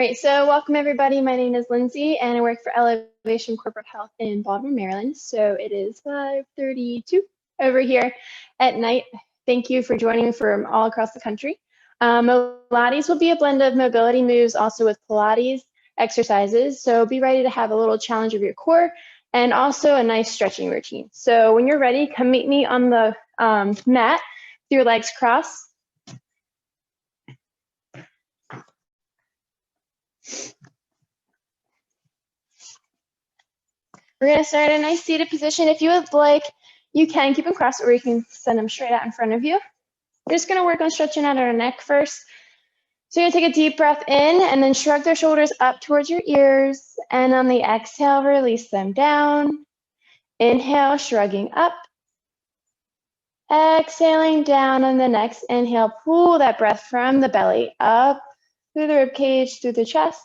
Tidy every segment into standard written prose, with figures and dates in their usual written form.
Great, so welcome everybody. My name is Lindsay and I work for Elevation Corporate Health in Baltimore, Maryland. So it is 5:32 over here at night. Thank you for joining from all across the country. MoLates will be a blend of mobility moves also with Pilates exercises. So be ready to have a little challenge of your core and also a nice stretching routine. So when you're ready, come meet me on the mat with your legs crossed. We're going to start in a nice seated position. If you would like, you can keep them crossed or you can send them straight out in front of you. We're just going to work on stretching out our neck first. So you're going to take a deep breath in and then shrug their shoulders up towards your ears. And on the exhale, release them down. Inhale, shrugging up. Exhaling down on the next inhale, pull that breath from the belly up through the rib cage, through the chest.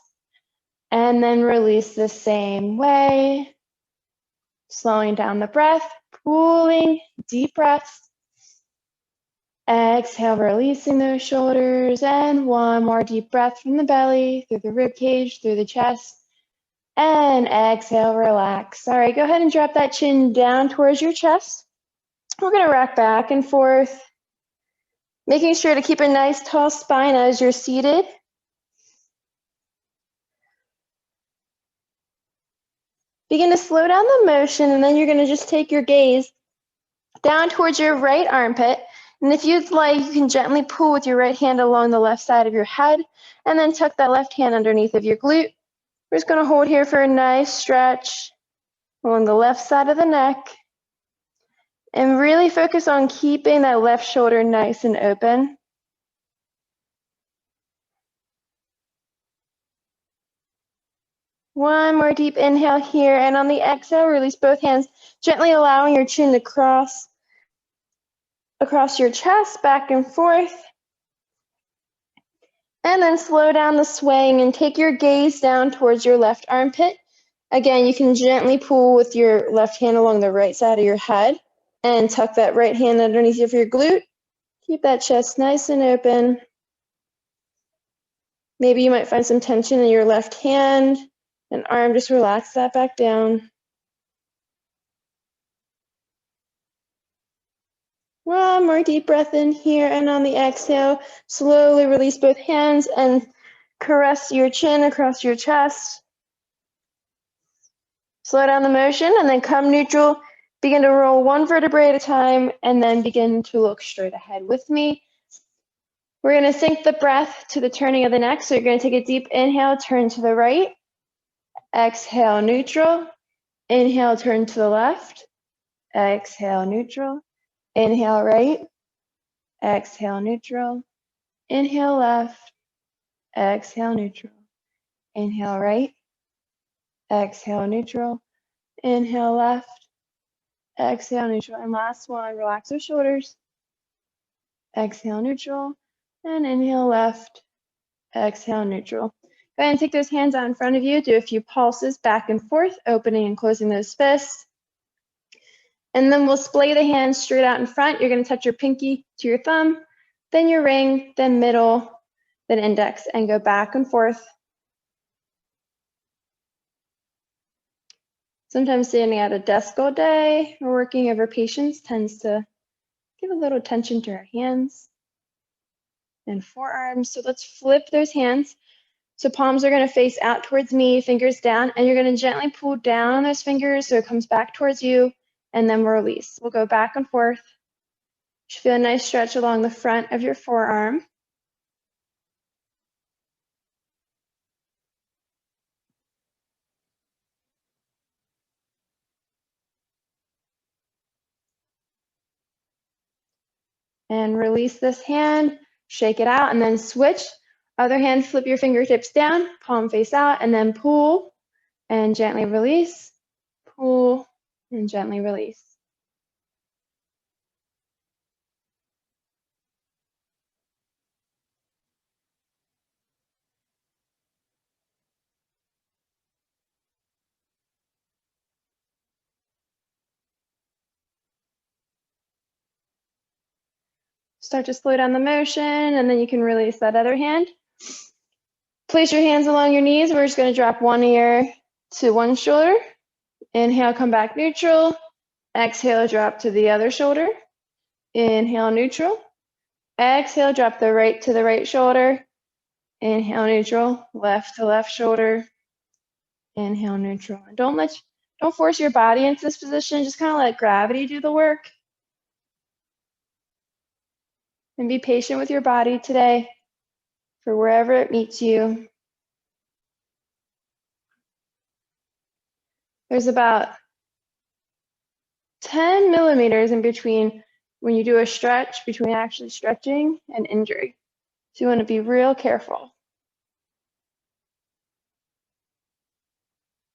And then release the same way. Slowing down the breath, pulling, deep breaths. Exhale, releasing those shoulders, and one more deep breath from the belly, through the rib cage, through the chest. And exhale, relax. All right, go ahead and drop that chin down towards your chest. We're gonna rock back and forth, making sure to keep a nice tall spine as you're seated. Begin to slow down the motion, and then you're gonna just take your gaze down towards your right armpit. And if you'd like, you can gently pull with your right hand along the left side of your head, and then tuck that left hand underneath of your glute. We're just gonna hold here for a nice stretch along the left side of the neck. And really focus on keeping that left shoulder nice and open. One more deep inhale here, and on the exhale, release both hands, gently allowing your chin to cross across your chest, back and forth. And then slow down the swaying and take your gaze down towards your left armpit. Again, you can gently pull with your left hand along the right side of your head and tuck that right hand underneath of your glute. Keep that chest nice and open. Maybe you might find some tension in your left hand and arm. Just relax that back down. One more deep breath in here, and on the exhale, slowly release both hands and caress your chin across your chest. Slow down the motion and then come neutral. Begin to roll one vertebrae at a time and then begin to look straight ahead with me. We're going to sync the breath to the turning of the neck. So you're going to take a deep inhale, turn to the right. Exhale, neutral. Inhale, turn to the left. Exhale, neutral. Inhale, right. Exhale, neutral. Inhale, left. Exhale, neutral. Inhale, right. Exhale, neutral. Inhale, left. Exhale, neutral. And last one, relax those shoulders. Exhale, neutral. And inhale, left. Exhale, neutral. Go ahead and take those hands out in front of you. Do a few pulses back and forth, opening and closing those fists. And then we'll splay the hands straight out in front. You're going to touch your pinky to your thumb, then your ring, then middle, then index, and go back and forth. Sometimes standing at a desk all day or working over patients tends to give a little tension to our hands and forearms. So let's flip those hands. So palms are going to face out towards me, fingers down, and you're going to gently pull down on those fingers so it comes back towards you, and then we'll release. We'll go back and forth. You should feel a nice stretch along the front of your forearm. And release this hand, shake it out, and then switch. Other hand, flip your fingertips down, palm face out, and then pull and gently release. Pull and gently release. Start to slow down the motion, and then you can release that other hand. Place your hands along your knees. We're just going to drop one ear to one shoulder. Inhale, come back neutral. Exhale, drop to the other shoulder. Inhale, neutral. Exhale, drop the right to the right shoulder. Inhale, neutral. Left to left shoulder. Inhale, neutral. And don't force your body into this position. Just kind of let gravity do the work. And be patient with your body today for wherever it meets you. There's about 10 millimeters in between when you do a stretch, between actually stretching and injury. So you want to be real careful.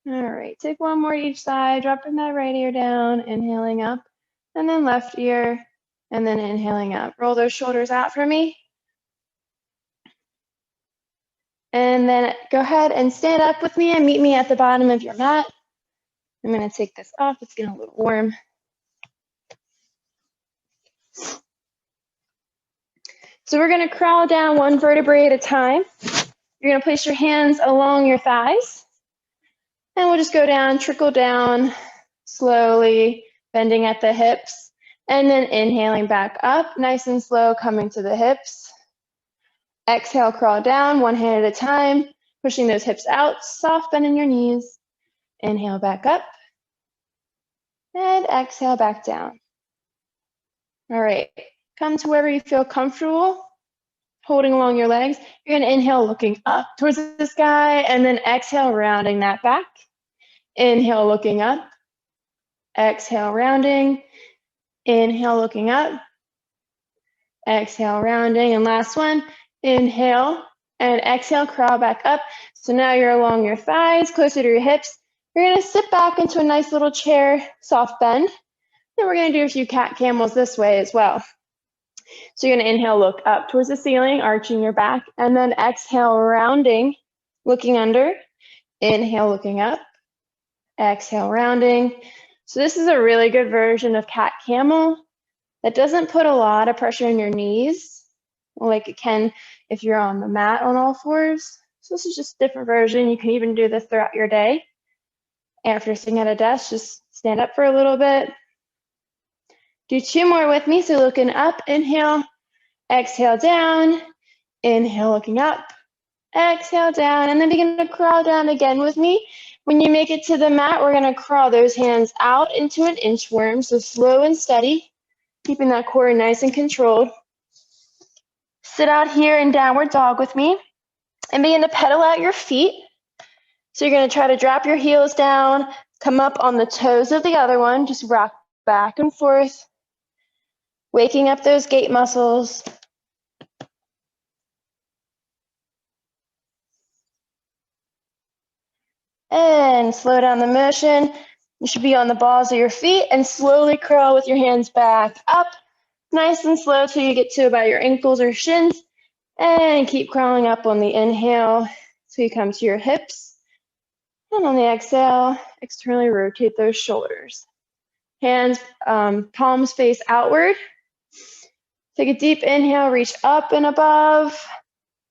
All right, take one more each side, dropping that right ear down, inhaling up, and then left ear, and then inhaling up. Roll those shoulders out for me. And then go ahead and stand up with me and meet me at the bottom of your mat. I'm going to take this off. It's getting a little warm. So we're going to crawl down one vertebrae at a time. You're going to place your hands along your thighs. And we'll just go down, trickle down slowly, bending at the hips. And then inhaling back up, nice and slow, coming to the hips. Exhale, crawl down, one hand at a time, pushing those hips out, soft bend in your knees. Inhale back up. And exhale back down. All right, come to wherever you feel comfortable, holding along your legs. You're going to inhale, looking up towards the sky, and then exhale, rounding that back. Inhale, looking up. Exhale, rounding. Inhale, looking up. Exhale, rounding. And last one, inhale and exhale, crawl back up. So now you're along your thighs, closer to your hips. You're going to sit back into a nice little chair, soft bend. Then we're going to do a few cat camels this way as well. So you're going to inhale, look up towards the ceiling, arching your back, and then exhale, rounding, looking under. Inhale, looking up. Exhale, rounding. So this is a really good version of cat camel that doesn't put a lot of pressure on your knees, like it can if you're on the mat on all fours. So this is just a different version. You can even do this throughout your day. After sitting at a desk, just stand up for a little bit. Do two more with me. So looking up, inhale, exhale down, inhale, looking up, exhale down, and then begin to crawl down again with me. When you make it to the mat, we're going to crawl those hands out into an inchworm, so slow and steady, keeping that core nice and controlled. Sit out here in downward dog with me and begin to pedal out your feet. So you're going to try to drop your heels down, come up on the toes of the other one, just rock back and forth, waking up those gait muscles. And slow down the motion. You should be on the balls of your feet and slowly crawl with your hands back up, nice and slow till you get to about your ankles or shins, and keep crawling up on the inhale till you come to your hips. And on the exhale, externally rotate those shoulders. Hands, palms face outward. Take a deep inhale, reach up and above,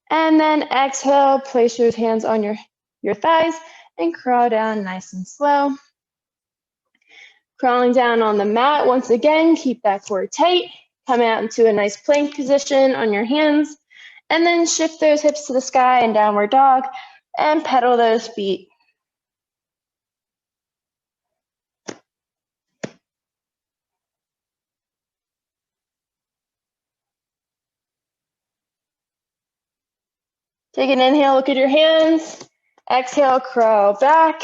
and then exhale, place those hands on your thighs and crawl down nice and slow. Crawling down on the mat, once again, keep that core tight. Come out into a nice plank position on your hands, and then shift those hips to the sky in downward dog and pedal those feet. Take an inhale, look at your hands. Exhale, crawl back.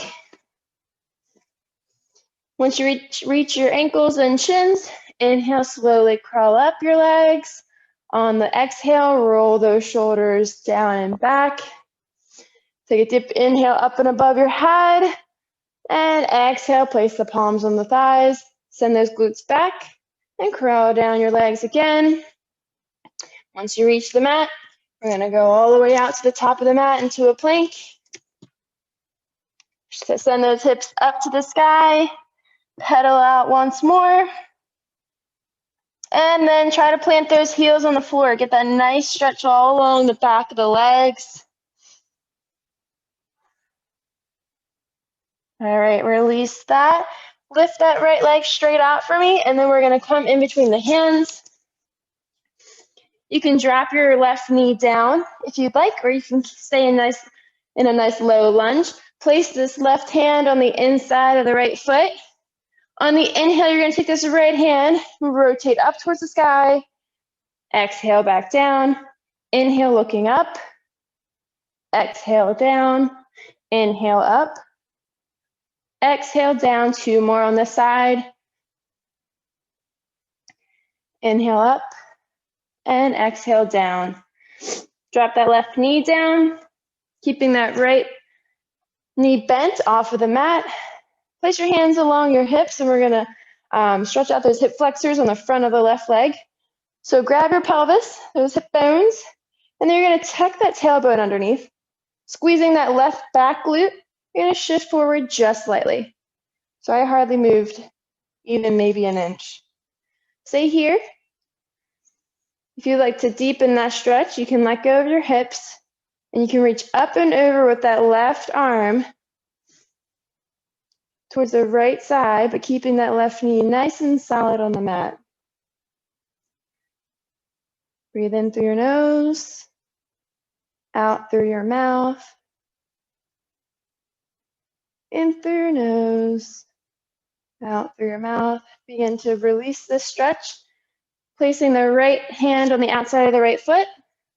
Once you reach your ankles and shins, inhale, slowly crawl up your legs. On the exhale, roll those shoulders down and back. Take a deep inhale up and above your head. And exhale, place the palms on the thighs. Send those glutes back and crawl down your legs again. Once you reach the mat, we're going to go all the way out to the top of the mat into a plank. So send those hips up to the sky. Pedal out once more. And then try to plant those heels on the floor. Get that nice stretch all along the back of the legs. All right, release that. Lift that right leg straight out for me, and then we're gonna come in between the hands. You can drop your left knee down if you'd like, or you can stay in a nice low lunge. Place this left hand on the inside of the right foot. On the inhale, you're gonna take this right hand, rotate up towards the sky. Exhale back down. Inhale, looking up. Exhale down. Inhale up. Exhale down. 2 more on this side. Inhale up and exhale down. Drop that left knee down, keeping that right knee bent off of the mat. Place your hands along your hips, and we're gonna stretch out those hip flexors on the front of the left leg. So grab your pelvis, those hip bones, and then you're gonna tuck that tailbone underneath. Squeezing that left back glute, you're gonna shift forward just slightly. So I hardly moved even maybe an inch. Stay here. If you'd like to deepen that stretch, you can let go of your hips, and you can reach up and over with that left arm towards the right side, but keeping that left knee nice and solid on the mat. Breathe in through your nose, out through your mouth, in through your nose, out through your mouth. Begin to release this stretch, placing the right hand on the outside of the right foot,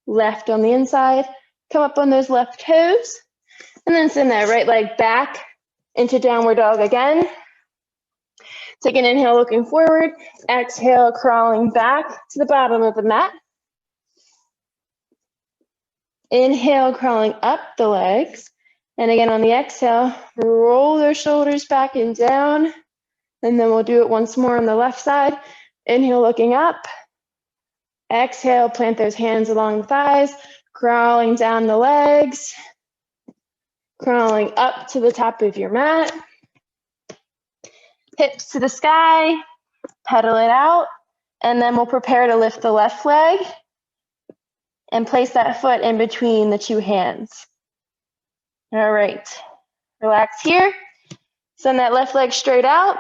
left on the inside. Come up on those left toes, and then send that right leg back into downward dog again. Take an inhale, looking forward. Exhale, crawling back to the bottom of the mat. Inhale, crawling up the legs. And again, on the exhale, roll those shoulders back and down. And then we'll do it once more on the left side. Inhale, looking up. Exhale, plant those hands along the thighs, crawling down the legs, crawling up to the top of your mat. Hips to the sky, pedal it out, and then we'll prepare to lift the left leg and place that foot in between the 2 hands. All right, relax here. Send that left leg straight out,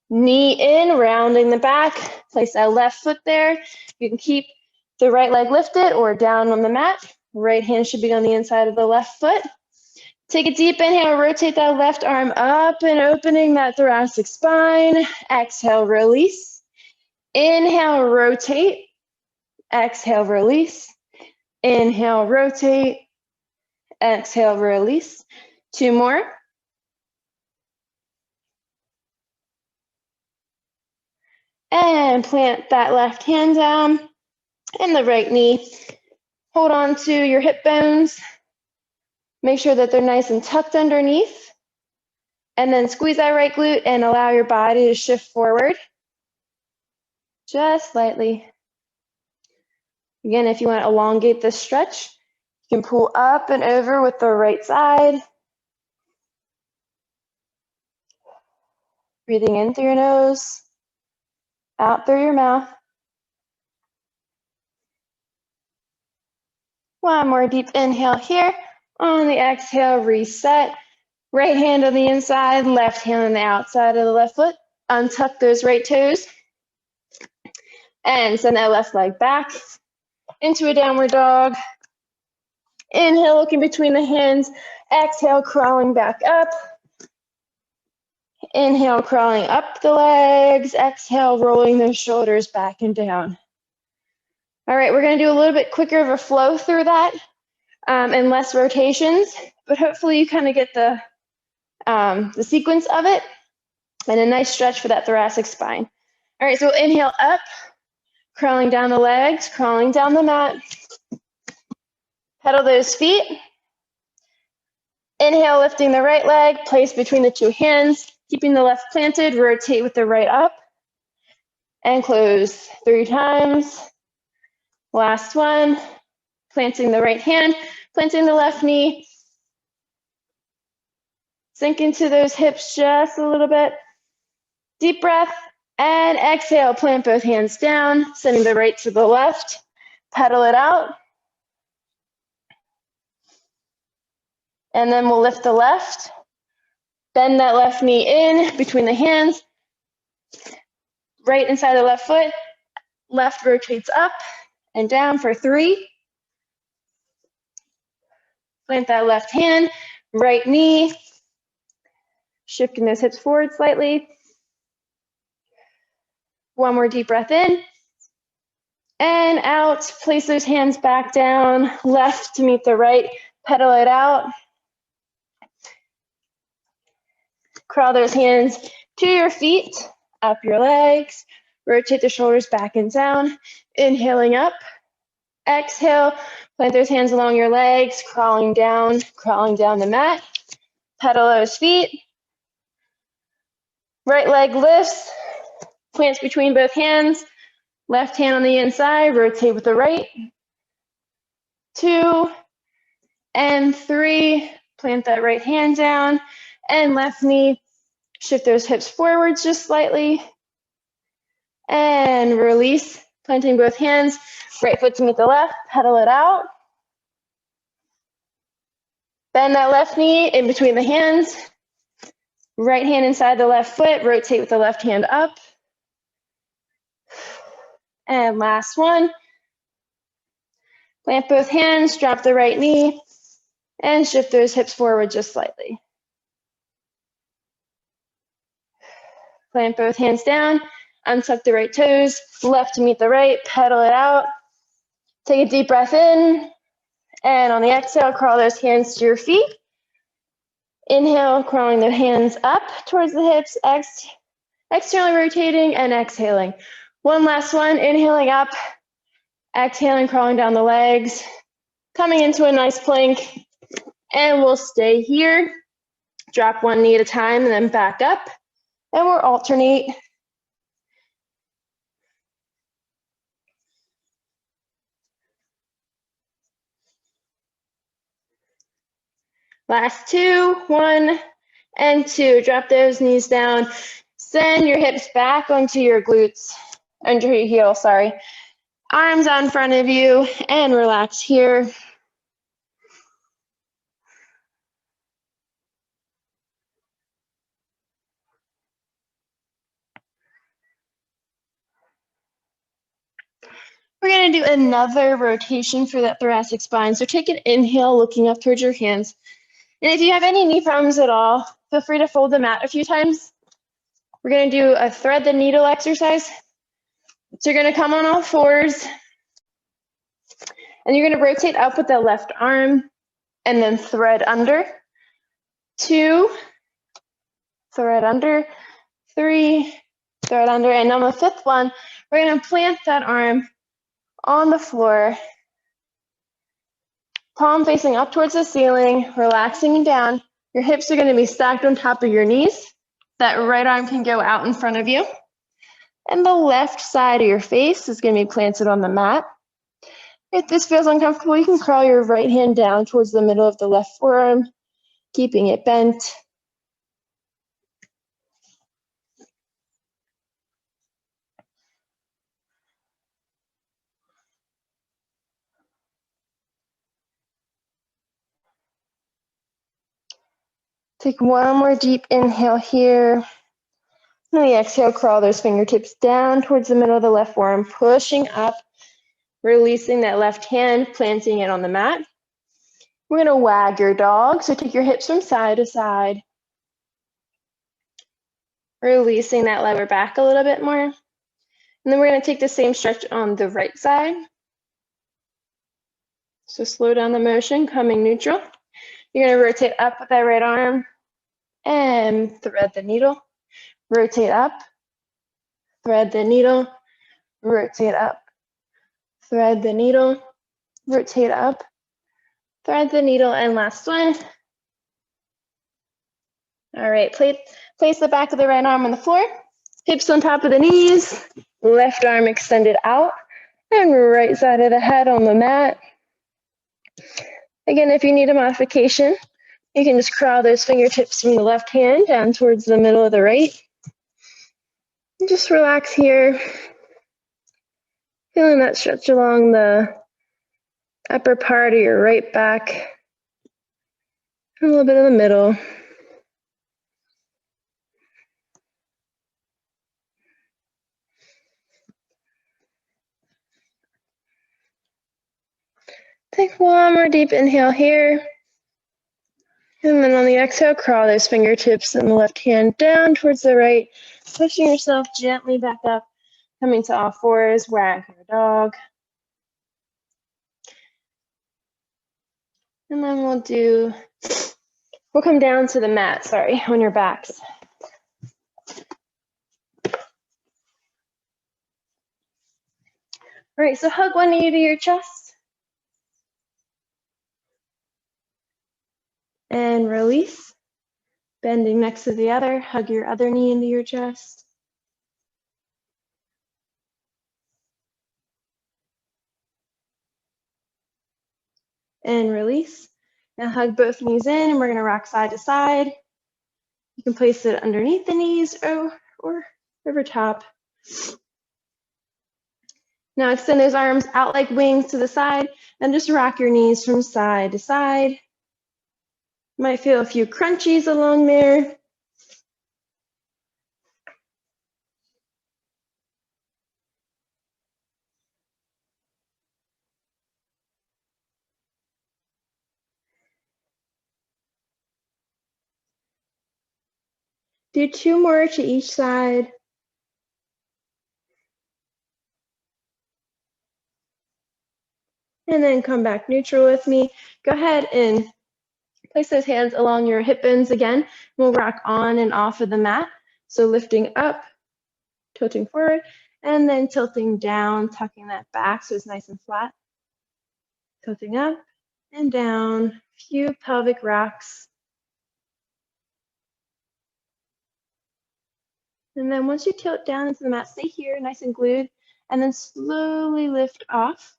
knee in, rounding the back. Place that left foot there. You can keep the right leg lifted or down on the mat. Right hand should be on the inside of the left foot. Take a deep inhale, rotate that left arm up and opening that thoracic spine. Exhale, release. Inhale, rotate. Exhale, release. Inhale, rotate. Exhale, release. 2 more. And plant that left hand down and the right knee. Hold on to your hip bones. Make sure that they're nice and tucked underneath. And then squeeze that right glute and allow your body to shift forward. Just slightly. Again, if you want to elongate this stretch, you can pull up and over with the right side. Breathing in through your nose, out through your mouth. One more deep inhale here. On the exhale, reset. Right hand on the inside, left hand on the outside of the left foot. Untuck those right toes. And send that left leg back into a downward dog. Inhale, looking between the hands. Exhale, crawling back up. Inhale, crawling up the legs. Exhale, rolling those shoulders back and down. All right, we're going to do a little bit quicker of a flow through that and less rotations, but hopefully you kind of get the sequence of it and a nice stretch for that thoracic spine. All right, so inhale up, crawling down the legs, crawling down the mat. Pedal those feet. Inhale, lifting the right leg, place between the 2 hands, keeping the left planted, rotate with the right up, and close 3 times. Last one, planting the right hand, planting the left knee. Sink into those hips just a little bit. Deep breath, and exhale, plant both hands down, sending the right to the left. Pedal it out. And then we'll lift the left, Bend that left knee in between the hands, right inside the left foot, left rotates up and down for 3. Plant that left hand, right knee, shifting those hips forward slightly. One more deep breath in. And out, place those hands back down, left to meet the right, pedal it out. Crawl those hands to your feet, up your legs, rotate the shoulders back and down, inhaling up, exhale, plant those hands along your legs, crawling down the mat, pedal those feet, right leg lifts, plants between both hands, left hand on the inside, rotate with the right, 2 and 3, plant that right hand down, and left knee, shift those hips forwards just slightly, and release, planting both hands, right foot to meet the left, pedal it out, bend that left knee in between the hands, right hand inside the left foot, rotate with the left hand up, and last one, plant both hands, drop the right knee, and shift those hips forward just slightly. Plant both hands down, untuck the right toes, left to meet the right, pedal it out. Take a deep breath in, and on the exhale, crawl those hands to your feet. Inhale, crawling the hands up towards the hips, externally rotating and exhaling. One last one, inhaling up, exhaling, crawling down the legs, coming into a nice plank, and we'll stay here. Drop one knee at a time and then back up, and we'll alternate. Last 2, 1 and 2. Drop those knees down. Send your hips back onto your glutes, under your heel, sorry. Arms out in front of you and relax here. We're going to do another rotation for that thoracic spine. So take an inhale, looking up towards your hands. And if you have any knee problems at all, feel free to fold the mat a few times. We're going to do a thread the needle exercise. So you're going to come on all fours, and you're going to rotate up with the left arm, and then thread under. 2, thread under. 3, thread under. And on the 5th one, we're going to plant that arm on the floor, palm facing up towards the ceiling, relaxing down. Your hips are going to be stacked on top of your knees. That right arm can go out in front of you. And the left side of your face is going to be planted on the mat. If this feels uncomfortable, you can crawl your right hand down towards the middle of the left forearm, keeping it bent. Take one more deep inhale here. And the exhale, crawl those fingertips down towards the middle of the left forearm, pushing up, releasing that left hand, planting it on the mat. We're going to wag your dog, so take your hips from side to side. Releasing that lower back a little bit more. And then we're going to take the same stretch on the right side. So slow down the motion, coming neutral. You're going to rotate up with that right arm and thread the needle. Rotate up, thread the needle, rotate up, thread the needle, rotate up, thread the needle, and last one. All right, place the back of the right arm on the floor, hips on top of the knees, left arm extended out, and right side of the head on the mat. Again, if you need a modification, you can just crawl those fingertips from the left hand down towards the middle of the right. And just relax here, feeling that stretch along the upper part of your right back, a little bit of the middle. Take one more deep inhale here. And then on the exhale, crawl those fingertips and the left hand down towards the right, pushing yourself gently back up, coming to all fours, waggle your dog. And then we'll come down to the mat, on your backs. All right, so hug one knee to your chest. And release. Bending next to the other, hug your other knee into your chest. And release. Now hug both knees in, and we're gonna rock side to side. You can place it underneath the knees or over top. Now extend those arms out like wings to the side, and just rock your knees from side to side. You might feel a few crunchies along there. Do 2 more to each side. And then come back neutral with me. Go ahead and place those hands along your hip bones again. We'll rock on and off of the mat. So lifting up, tilting forward, and then tilting down, tucking that back so it's nice and flat. Tilting up and down, few pelvic rocks. And then once you tilt down into the mat, stay here, nice and glued, and then slowly lift off.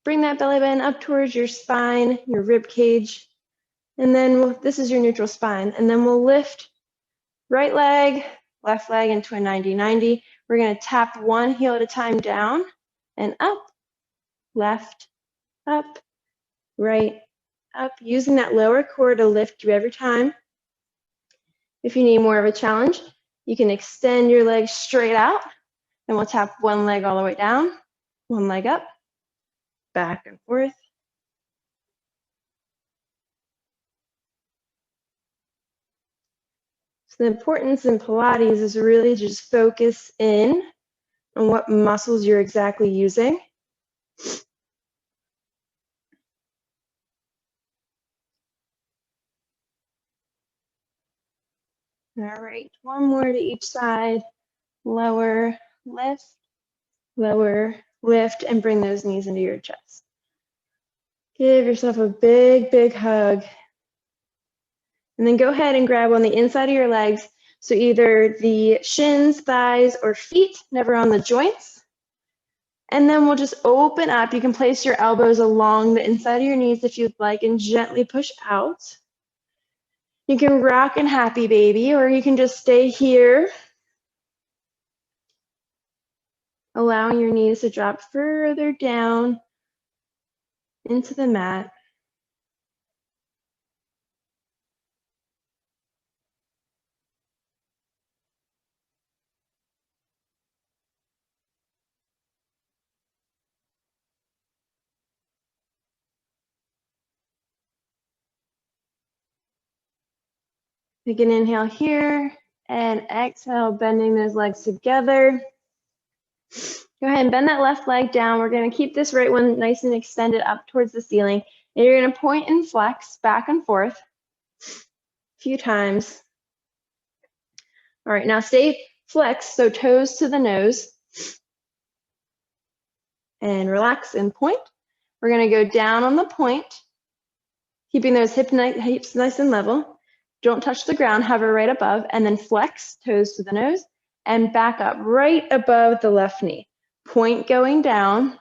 Bring that belly button up towards your spine, your rib cage, and then this is your neutral spine. And then we'll lift right leg, left leg into a 90-90. We're gonna tap one heel at a time down and up, left, up, right, up, using that lower core to lift you every time. If you need more of a challenge, you can extend your legs straight out, and we'll tap one leg all the way down, one leg up, back and forth. So the importance in Pilates is really just focus in on what muscles you're exactly using. All right, one more to each side. Lower, lift, and bring those knees into your chest. Give yourself a big, big hug. And then go ahead and grab on the inside of your legs. So either the shins, thighs, or feet, never on the joints. And then we'll just open up. You can place your elbows along the inside of your knees if you'd like and gently push out. You can rock and happy baby, or you can just stay here, allowing your knees to drop further down into the mat. You can inhale here and exhale, bending those legs together. Go ahead and bend that left leg down. We're going to keep this right one nice and extended up towards the ceiling. And you're going to point and flex back and forth a few times. All right, now stay flexed, so toes to the nose. And relax and point. We're going to go down on the point, keeping those hips nice and level. Don't touch the ground, hover right above, and then flex, toes to the nose, and back up right above the left knee. Point going down,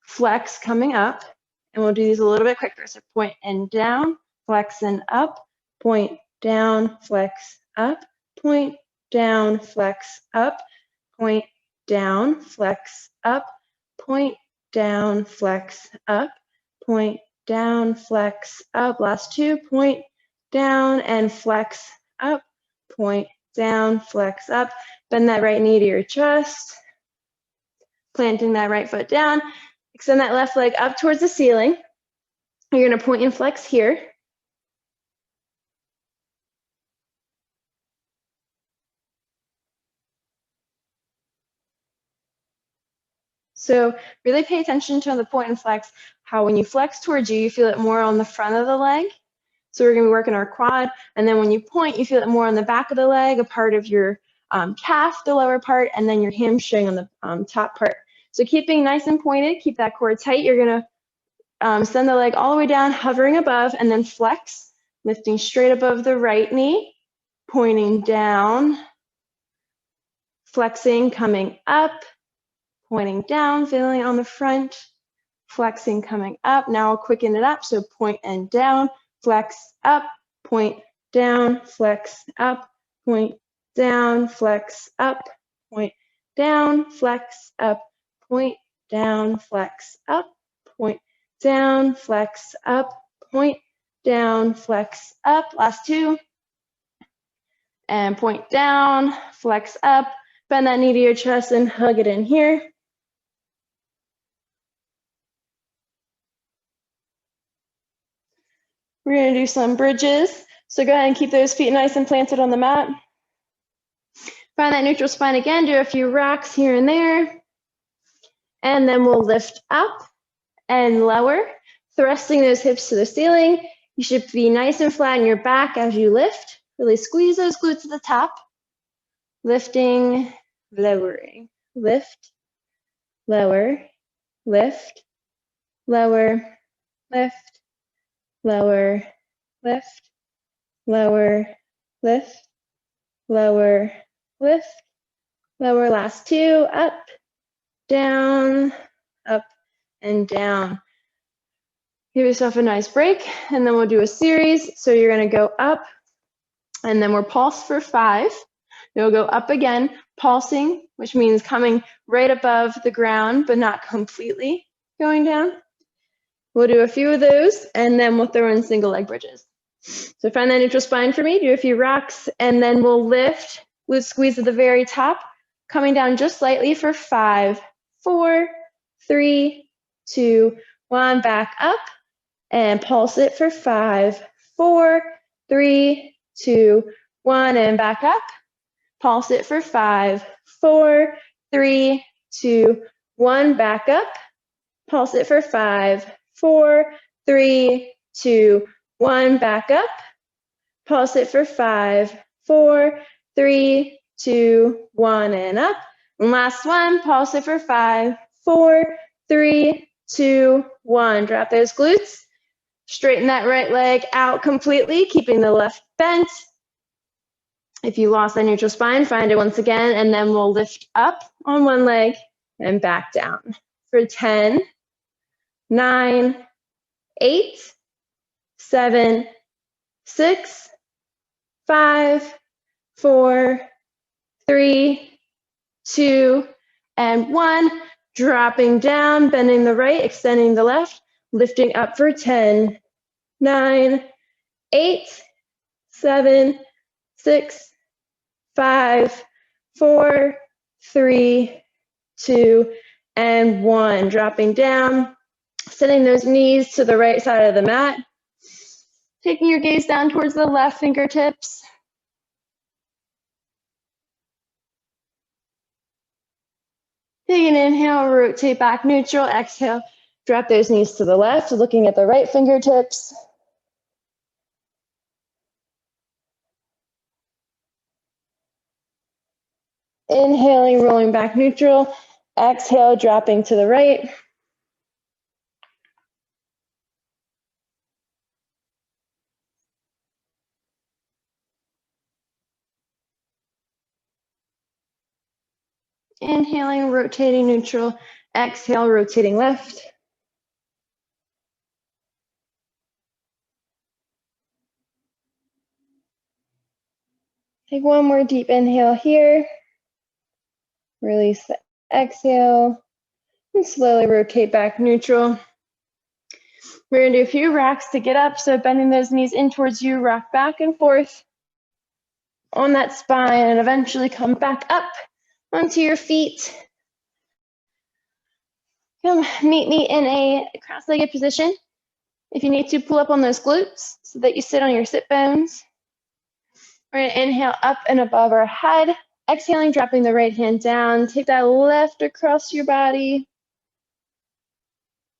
flex coming up, and we'll do these a little bit quicker. So point and down, flex and up, point down, flex up, point down, flex up, point down, flex up, point down, flex up, point down, flex up. Last two, point down and flex up, point down, flex up. Bend that right knee to your chest, planting that right foot down. Extend that left leg up towards the ceiling. You're going to point and flex here. So really pay attention to the point and flex, how when you flex towards you, you feel it more on the front of the leg. So we're going to be working our quad. And then when you point, you feel it more on the back of the leg, a part of your calf, the lower part, and then your hamstring on the top part. So keeping nice and pointed, keep that core tight. You're going to send the leg all the way down, hovering above, and then flex, lifting straight above the right knee, pointing down, flexing, coming up, pointing down, feeling it on the front, flexing, coming up. Now I'll quicken it up, so point and down, flex up, point down, flex up, point down, flex up, point down, flex up, point down, flex up, point down, flex up, point down, flex up. Last two. And point down, flex up, bend that knee to your chest and hug it in here. We're going to do some bridges. So go ahead and keep those feet nice and planted on the mat. Find that neutral spine again, do a few rocks here and there. And then we'll lift up and lower, thrusting those hips to the ceiling. You should be nice and flat in your back as you lift. Really squeeze those glutes at the top. Lifting, lowering, lift, lower, lift, lower, lift, lower, lift, lower, lift, lower, lift, lower. Last two, up, down, up, and down. Give yourself a nice break, and then we'll do a series. So you're going to go up, and then we're pulse for 5. You'll go up again, pulsing, which means coming right above the ground, but not completely going down. We'll do a few of those, and then we'll throw in single leg bridges. So find that neutral spine for me, do a few rocks, and then we'll lift, glute squeeze at the very top, coming down just slightly for 5, 4, 3, 2, 1, back up, and pulse it for 5, 4, 3, 2, 1, and back up. Pulse it for 5, 4, 3, 2, 1, back up. Pulse it for 5, 4, 3, 2, 1, back up. Pulse it for 5, 4, 3, 2, 1, and up. And last one, pulse it for 5, 4, 3, 2, 1. Drop those glutes. Straighten that right leg out completely, keeping the left bent. If you lost that neutral spine, find it once again, and then we'll lift up on one leg and back down for 10, 9, 8, 7, 6, 5, 4, 3, 2, and 1. Dropping down, bending the right, extending the left, lifting up for 10, 9, 8, 7, 6, 5, 4, 3, 2, and 1. Dropping down, sending those knees to the right side of the mat. Taking your gaze down towards the left fingertips. Take an inhale, rotate back neutral. Exhale, drop those knees to the left, looking at the right fingertips. Inhaling, rolling back neutral. Exhale, dropping to the right. Inhaling, rotating neutral. Exhale, rotating left. Take one more deep inhale here. Release the exhale. And slowly rotate back neutral. We're going to do a few rocks to get up. So bending those knees in towards you, rock back and forth on that spine, and eventually come back up onto your feet. Come meet me in a cross-legged position. If you need to, pull up on those glutes so that you sit on your sit bones. We're going to inhale up and above our head. Exhaling, dropping the right hand down. Take that left across your body.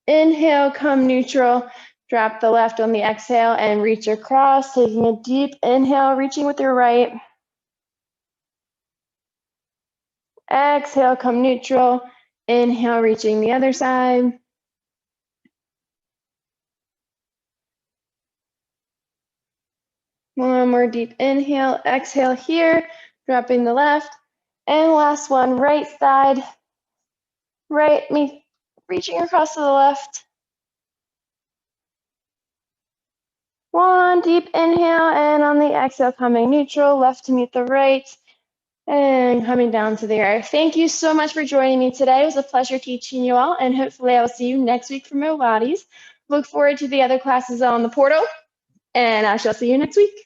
Inhale, come neutral. Drop the left on the exhale and reach across. Taking a deep inhale, reaching with your right. Exhale, come neutral. Inhale, reaching the other side. One more deep inhale. Exhale here, dropping the left. And last one, right side. Right, me reaching across to the left. One deep inhale, and on the exhale, coming neutral, left to meet the right, and coming down to the earth. Thank you so much for joining me today. It was a pleasure teaching you all, and hopefully I will see you next week for MoLates. Look forward to the other classes on the portal, and I shall see you next week.